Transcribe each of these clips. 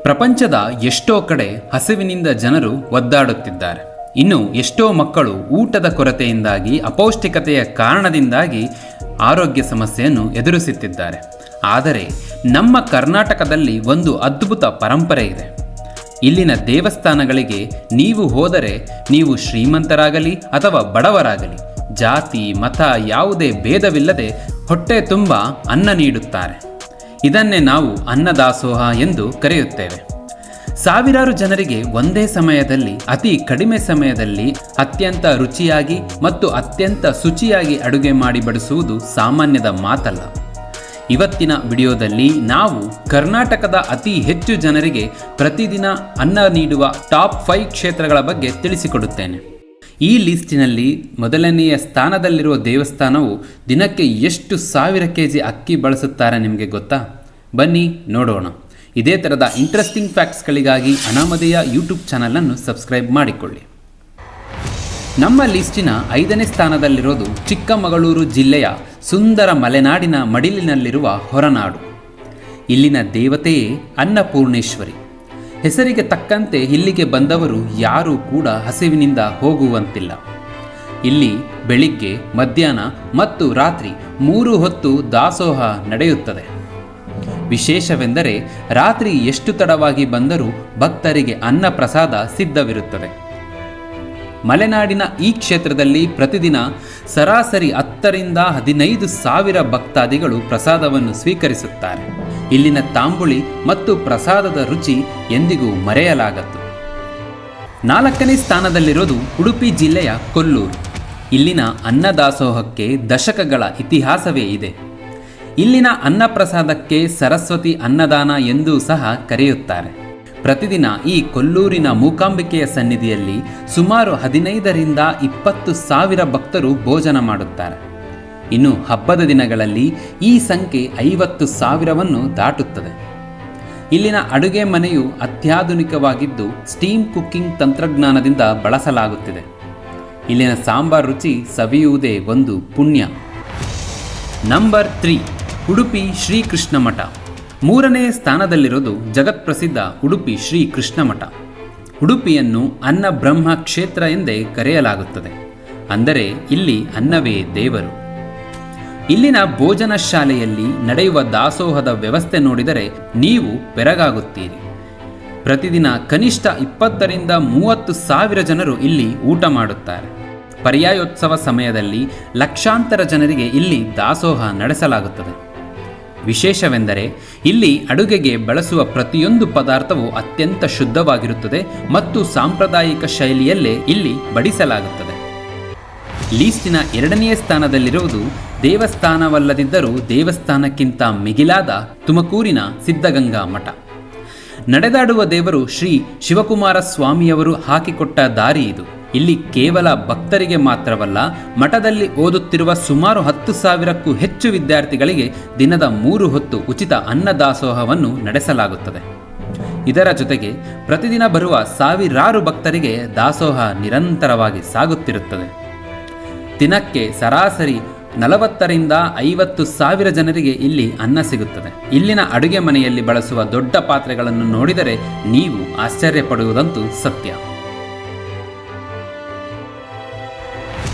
ಪ್ರಪಂಚದ ಎಷ್ಟೋ ಕಡೆ ಹಸಿವಿನಿಂದ ಜನರು ಒದ್ದಾಡುತ್ತಿದ್ದಾರೆ. ಇನ್ನು ಎಷ್ಟೋ ಮಕ್ಕಳು ಊಟದ ಕೊರತೆಯಿಂದಾಗಿ, ಅಪೌಷ್ಟಿಕತೆಯ ಕಾರಣದಿಂದಾಗಿ ಆರೋಗ್ಯ ಸಮಸ್ಯೆಯನ್ನು ಎದುರಿಸುತ್ತಿದ್ದಾರೆ. ಆದರೆ ನಮ್ಮ ಕರ್ನಾಟಕದಲ್ಲಿ ಒಂದು ಅದ್ಭುತ ಪರಂಪರೆ ಇದೆ. ಇಲ್ಲಿನ ದೇವಸ್ಥಾನಗಳಿಗೆ ನೀವು ಹೋದರೆ, ನೀವು ಶ್ರೀಮಂತರಾಗಲಿ ಅಥವಾ ಬಡವರಾಗಲಿ, ಜಾತಿ ಮತ ಯಾವುದೇ ಭೇದವಿಲ್ಲದೆ ಹೊಟ್ಟೆ ತುಂಬ ಅನ್ನ ನೀಡುತ್ತಾರೆ. ಇದನ್ನೇ ನಾವು ಅನ್ನದಾಸೋಹ ಎಂದು ಕರೆಯುತ್ತೇವೆ. ಸಾವಿರಾರು ಜನರಿಗೆ ಒಂದೇ ಸಮಯದಲ್ಲಿ, ಅತಿ ಕಡಿಮೆ ಸಮಯದಲ್ಲಿ ಅತ್ಯಂತ ರುಚಿಯಾಗಿ ಮತ್ತು ಅತ್ಯಂತ ಶುಚಿಯಾಗಿ ಅಡುಗೆ ಮಾಡಿ ಬಡಿಸುವುದು ಸಾಮಾನ್ಯದ ಮಾತಲ್ಲ. ಇವತ್ತಿನ ವಿಡಿಯೋದಲ್ಲಿ ನಾವು ಕರ್ನಾಟಕದ ಅತಿ ಹೆಚ್ಚು ಜನರಿಗೆ ಪ್ರತಿದಿನ ಅನ್ನ ನೀಡುವ ಟಾಪ್ 5 ಕ್ಷೇತ್ರಗಳ ಬಗ್ಗೆ ತಿಳಿಸಿಕೊಡುತ್ತೇನೆ. ಈ ಲಿಸ್ಟಿನಲ್ಲಿ ಮೊದಲನೆಯ ಸ್ಥಾನದಲ್ಲಿರುವ ದೇವಸ್ಥಾನವು ದಿನಕ್ಕೆ ಎಷ್ಟು 1000 kg ಅಕ್ಕಿ ಬಳಸುತ್ತಾರೆ ನಿಮಗೆ ಗೊತ್ತಾ? ಬನ್ನಿ ನೋಡೋಣ. ಇದೇ ಥರದ ಇಂಟ್ರೆಸ್ಟಿಂಗ್ ಫ್ಯಾಕ್ಟ್ಸ್ಗಳಿಗಾಗಿ ಅನಾಮಧೇಯ ಯೂಟ್ಯೂಬ್ ಚಾನಲನ್ನು ಸಬ್ಸ್ಕ್ರೈಬ್ ಮಾಡಿಕೊಳ್ಳಿ. ನಮ್ಮ ಲಿಸ್ಟಿನ 5ನೇ ಸ್ಥಾನದಲ್ಲಿರೋದು ಚಿಕ್ಕಮಗಳೂರು ಜಿಲ್ಲೆಯ ಸುಂದರ ಮಲೆನಾಡಿನ ಮಡಿಲಿನಲ್ಲಿರುವ ಹೊರನಾಡು. ಇಲ್ಲಿನ ದೇವತೆಯೇ ಅನ್ನಪೂರ್ಣೇಶ್ವರಿ. ಹೆಸರಿಗೆ ತಕ್ಕಂತೆ ಇಲ್ಲಿಗೆ ಬಂದವರು ಯಾರೂ ಕೂಡ ಹಸಿವಿನಿಂದ ಹೋಗುವಂತಿಲ್ಲ. ಇಲ್ಲಿ ಬೆಳಿಗ್ಗೆ, ಮಧ್ಯಾಹ್ನ ಮತ್ತು ರಾತ್ರಿ 3 ಹೊತ್ತು ದಾಸೋಹ ನಡೆಯುತ್ತದೆ. ವಿಶೇಷವೆಂದರೆ ರಾತ್ರಿ ಎಷ್ಟು ತಡವಾಗಿ ಬಂದರೂ ಭಕ್ತರಿಗೆ ಅನ್ನ ಪ್ರಸಾದ ಸಿದ್ಧವಿರುತ್ತದೆ. ಮಲೆನಾಡಿನ ಈ ಕ್ಷೇತ್ರದಲ್ಲಿ ಪ್ರತಿದಿನ ಸರಾಸರಿ 10 ರಿಂದ 15 ಸಾವಿರ ಭಕ್ತಾದಿಗಳು ಪ್ರಸಾದವನ್ನು ಸ್ವೀಕರಿಸುತ್ತಾರೆ. ಇಲ್ಲಿನ ತಾಂಬುಳಿ ಮತ್ತು ಪ್ರಸಾದದ ರುಚಿ ಎಂದಿಗೂ ಮರೆಯಲಾಗದು. 4ನೇ ಸ್ಥಾನದಲ್ಲಿರೋದು ಉಡುಪಿ ಜಿಲ್ಲೆಯ ಕೊಲ್ಲೂರು. ಇಲ್ಲಿನ ಅನ್ನದಾಸೋಹಕ್ಕೆ ದಶಕಗಳ ಇತಿಹಾಸವೇ ಇದೆ. ಇಲ್ಲಿನ ಅನ್ನಪ್ರಸಾದಕ್ಕೆ ಸರಸ್ವತಿ ಅನ್ನದಾನ ಎಂದೂ ಸಹ ಕರೆಯುತ್ತಾರೆ. ಪ್ರತಿದಿನ ಈ ಕೊಲ್ಲೂರಿನ ಮೂಕಾಂಬಿಕೆಯ ಸನ್ನಿಧಿಯಲ್ಲಿ ಸುಮಾರು 15 ರಿಂದ 20 ಸಾವಿರ ಭಕ್ತರು ಭೋಜನ ಮಾಡುತ್ತಾರೆ. ಇನ್ನು ಹಬ್ಬದ ದಿನಗಳಲ್ಲಿ ಈ ಸಂಖ್ಯೆ 50 ಸಾವಿರವನ್ನು ದಾಟುತ್ತದೆ. ಇಲ್ಲಿನ ಅಡುಗೆ ಮನೆಯು ಅತ್ಯಾಧುನಿಕವಾಗಿದ್ದು ಸ್ಟೀಮ್ ಕುಕ್ಕಿಂಗ್ ತಂತ್ರಜ್ಞಾನದಿಂದ ಬಳಸಲಾಗುತ್ತಿದೆ. ಇಲ್ಲಿನ ಸಾಂಬಾರ್ ರುಚಿ ಸವಿಯುವುದೇ ಒಂದು ಪುಣ್ಯ. ನಂಬರ್ 3, ಉಡುಪಿ ಶ್ರೀ ಕೃಷ್ಣ ಮಠ. 3ನೇ ಸ್ಥಾನದಲ್ಲಿರೋದು ಜಗತ್ಪ್ರಸಿದ್ಧ ಉಡುಪಿ ಶ್ರೀ ಕೃಷ್ಣ ಮಠ. ಉಡುಪಿಯನ್ನು ಅನ್ನ ಬ್ರಹ್ಮ ಕ್ಷೇತ್ರ ಎಂದೇ ಕರೆಯಲಾಗುತ್ತದೆ. ಅಂದರೆ ಇಲ್ಲಿ ಅನ್ನವೇ ದೇವರು. ಇಲ್ಲಿನ ಭೋಜನ ಶಾಲೆಯಲ್ಲಿ ನಡೆಯುವ ದಾಸೋಹದ ವ್ಯವಸ್ಥೆ ನೋಡಿದರೆ ನೀವು ಬೆರಗಾಗುತ್ತೀರಿ. ಪ್ರತಿದಿನ ಕನಿಷ್ಠ 20 ರಿಂದ 30 ಸಾವಿರ ಜನರು ಇಲ್ಲಿ ಊಟ ಮಾಡುತ್ತಾರೆ. ಪರ್ಯಾಯೋತ್ಸವ ಸಮಯದಲ್ಲಿ ಲಕ್ಷಾಂತರ ಜನರಿಗೆ ಇಲ್ಲಿ ದಾಸೋಹ ನಡೆಸಲಾಗುತ್ತದೆ. ವಿಶೇಷವೆಂದರೆ ಇಲ್ಲಿ ಅಡುಗೆಗೆ ಬಳಸುವ ಪ್ರತಿಯೊಂದು ಪದಾರ್ಥವು ಅತ್ಯಂತ ಶುದ್ಧವಾಗಿರುತ್ತದೆ ಮತ್ತು ಸಾಂಪ್ರದಾಯಿಕ ಶೈಲಿಯಲ್ಲೇ ಇಲ್ಲಿ ಬಡಿಸಲಾಗುತ್ತದೆ. ಲೀಸ್ಟಿನ 2ನೇ ಸ್ಥಾನದಲ್ಲಿರುವುದು ದೇವಸ್ಥಾನವಲ್ಲದಿದ್ದರೂ ದೇವಸ್ಥಾನಕ್ಕಿಂತ ಮಿಗಿಲಾದ ತುಮಕೂರಿನ ಸಿದ್ಧಗಂಗಾ ಮಠ. ನಡೆದಾಡುವ ದೇವರು ಶ್ರೀ ಶಿವಕುಮಾರ ಸ್ವಾಮಿಯವರು ಹಾಕಿಕೊಟ್ಟ ದಾರಿ ಇದು. ಇಲ್ಲಿ ಕೇವಲ ಭಕ್ತರಿಗೆ ಮಾತ್ರವಲ್ಲ, ಮಠದಲ್ಲಿ ಓದುತ್ತಿರುವ ಸುಮಾರು 10 ಸಾವಿರಕ್ಕೂ ಹೆಚ್ಚು ವಿದ್ಯಾರ್ಥಿಗಳಿಗೆ ದಿನದ 3 ಹೊತ್ತು ಉಚಿತ ಅನ್ನದಾಸೋಹವನ್ನು ನಡೆಸಲಾಗುತ್ತದೆ. ಇದರ ಜೊತೆಗೆ ಪ್ರತಿದಿನ ಬರುವ ಸಾವಿರಾರು ಭಕ್ತರಿಗೆ ದಾಸೋಹ ನಿರಂತರವಾಗಿ ಸಾಗುತ್ತಿರುತ್ತದೆ. ದಿನಕ್ಕೆ ಸರಾಸರಿ 40 ರಿಂದ 50 ಸಾವಿರ ಜನರಿಗೆ ಇಲ್ಲಿ ಅನ್ನ ಸಿಗುತ್ತದೆ. ಇಲ್ಲಿನ ಅಡುಗೆ ಮನೆಯಲ್ಲಿ ಬಳಸುವ ದೊಡ್ಡ ಪಾತ್ರೆಗಳನ್ನು ನೋಡಿದರೆ ನೀವು ಆಶ್ಚರ್ಯಪಡುವುದಂತೂ ಸತ್ಯ.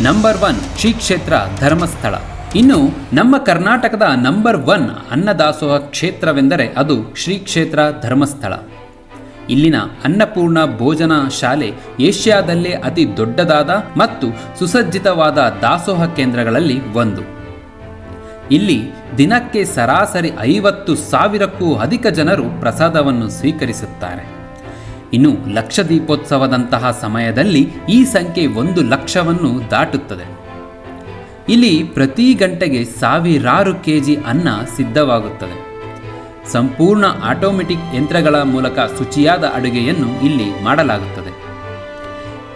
ನಂಬರ್ 1, ಶ್ರೀ ಕ್ಷೇತ್ರ ಧರ್ಮಸ್ಥಳ. ಇನ್ನು ನಮ್ಮ ಕರ್ನಾಟಕದ ನಂಬರ್ 1 ಅನ್ನದಾಸೋಹ ಕ್ಷೇತ್ರವೆಂದರೆ ಅದು ಶ್ರೀ ಕ್ಷೇತ್ರ ಧರ್ಮಸ್ಥಳ. ಇಲ್ಲಿನ ಅನ್ನಪೂರ್ಣ ಭೋಜನ ಶಾಲೆ ಏಷ್ಯಾದಲ್ಲೇ ಅತಿ ದೊಡ್ಡದಾದ ಮತ್ತು ಸುಸಜ್ಜಿತವಾದ ದಾಸೋಹ ಕೇಂದ್ರಗಳಲ್ಲಿ ಒಂದು. ಇಲ್ಲಿ ದಿನಕ್ಕೆ ಸರಾಸರಿ 50 ಸಾವಿರಕ್ಕೂ ಅಧಿಕ ಜನರು ಪ್ರಸಾದವನ್ನು ಸ್ವೀಕರಿಸುತ್ತಾರೆ. ಇನ್ನು ಲಕ್ಷದೀಪೋತ್ಸವದಂತಹ ಸಮಯದಲ್ಲಿ ಈ ಸಂಖ್ಯೆ 1 ಲಕ್ಷವನ್ನು ದಾಟುತ್ತದೆ. ಇಲ್ಲಿ ಪ್ರತಿ ಗಂಟೆಗೆ ಸಾವಿರಾರು kg ಅನ್ನ ಸಿದ್ಧವಾಗುತ್ತದೆ. ಸಂಪೂರ್ಣ ಆಟೋಮೆಟಿಕ್ ಯಂತ್ರಗಳ ಮೂಲಕ ಶುಚಿಯಾದ ಅಡುಗೆಯನ್ನು ಇಲ್ಲಿ ಮಾಡಲಾಗುತ್ತದೆ.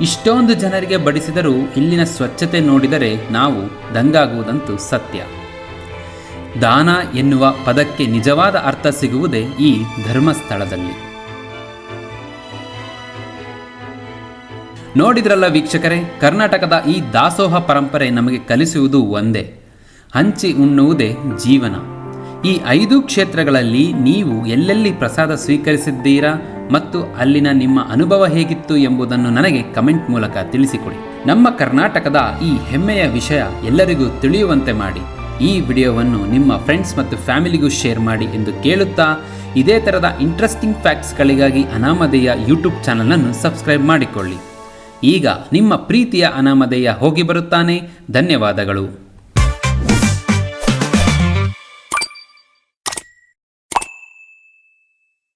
ಇಷ್ಟೊಂದು ಜನರಿಗೆ ಬಡಿಸಿದರೂ ಇಲ್ಲಿನ ಸ್ವಚ್ಛತೆ ನೋಡಿದರೆ ನಾವು ದಂಗಾಗುವುದಂತೂ ಸತ್ಯ. ದಾನ ಎನ್ನುವ ಪದಕ್ಕೆ ನಿಜವಾದ ಅರ್ಥ ಸಿಗುವುದೇ ಈ ಧರ್ಮಸ್ಥಳದಲ್ಲಿ. ನೋಡಿದ್ರಲ್ಲ ವೀಕ್ಷಕರೇ, ಕರ್ನಾಟಕದ ಈ ದಾಸೋಹ ಪರಂಪರೆ ನಮಗೆ ಕಲಿಸುವುದು ಒಂದೇ: ಹಂಚಿ ಉಣ್ಣುವುದೇ ಜೀವನ. ಈ 5 ಕ್ಷೇತ್ರಗಳಲ್ಲಿ ನೀವು ಎಲ್ಲೆಲ್ಲಿ ಪ್ರಸಾದ ಸ್ವೀಕರಿಸಿದ್ದೀರಾ ಮತ್ತು ಅಲ್ಲಿನ ನಿಮ್ಮ ಅನುಭವ ಹೇಗಿತ್ತು ಎಂಬುದನ್ನು ನನಗೆ ಕಮೆಂಟ್ ಮೂಲಕ ತಿಳಿಸಿಕೊಡಿ. ನಮ್ಮ ಕರ್ನಾಟಕದ ಈ ಹೆಮ್ಮೆಯ ವಿಷಯ ಎಲ್ಲರಿಗೂ ತಿಳಿಯುವಂತೆ ಮಾಡಿ. ಈ ವಿಡಿಯೋವನ್ನು ನಿಮ್ಮ ಫ್ರೆಂಡ್ಸ್ ಮತ್ತು ಫ್ಯಾಮಿಲಿಗೂ ಶೇರ್ ಮಾಡಿ ಎಂದು ಕೇಳುತ್ತಾ, ಇದೇ ಥರದ ಇಂಟ್ರೆಸ್ಟಿಂಗ್ ಫ್ಯಾಕ್ಟ್ಸ್ಗಳಿಗಾಗಿ ಅನಾಮಧೇಯ ಯೂಟ್ಯೂಬ್ ಚಾನಲನ್ನು ಸಬ್ಸ್ಕ್ರೈಬ್ ಮಾಡಿಕೊಳ್ಳಿ. ಈಗ ನಿಮ್ಮ ಪ್ರೀತಿಯ ಅನಾಮಧೇಯ ಹೋಗಿ ಬರುತ್ತಾನೆ. ಧನ್ಯವಾದಗಳು.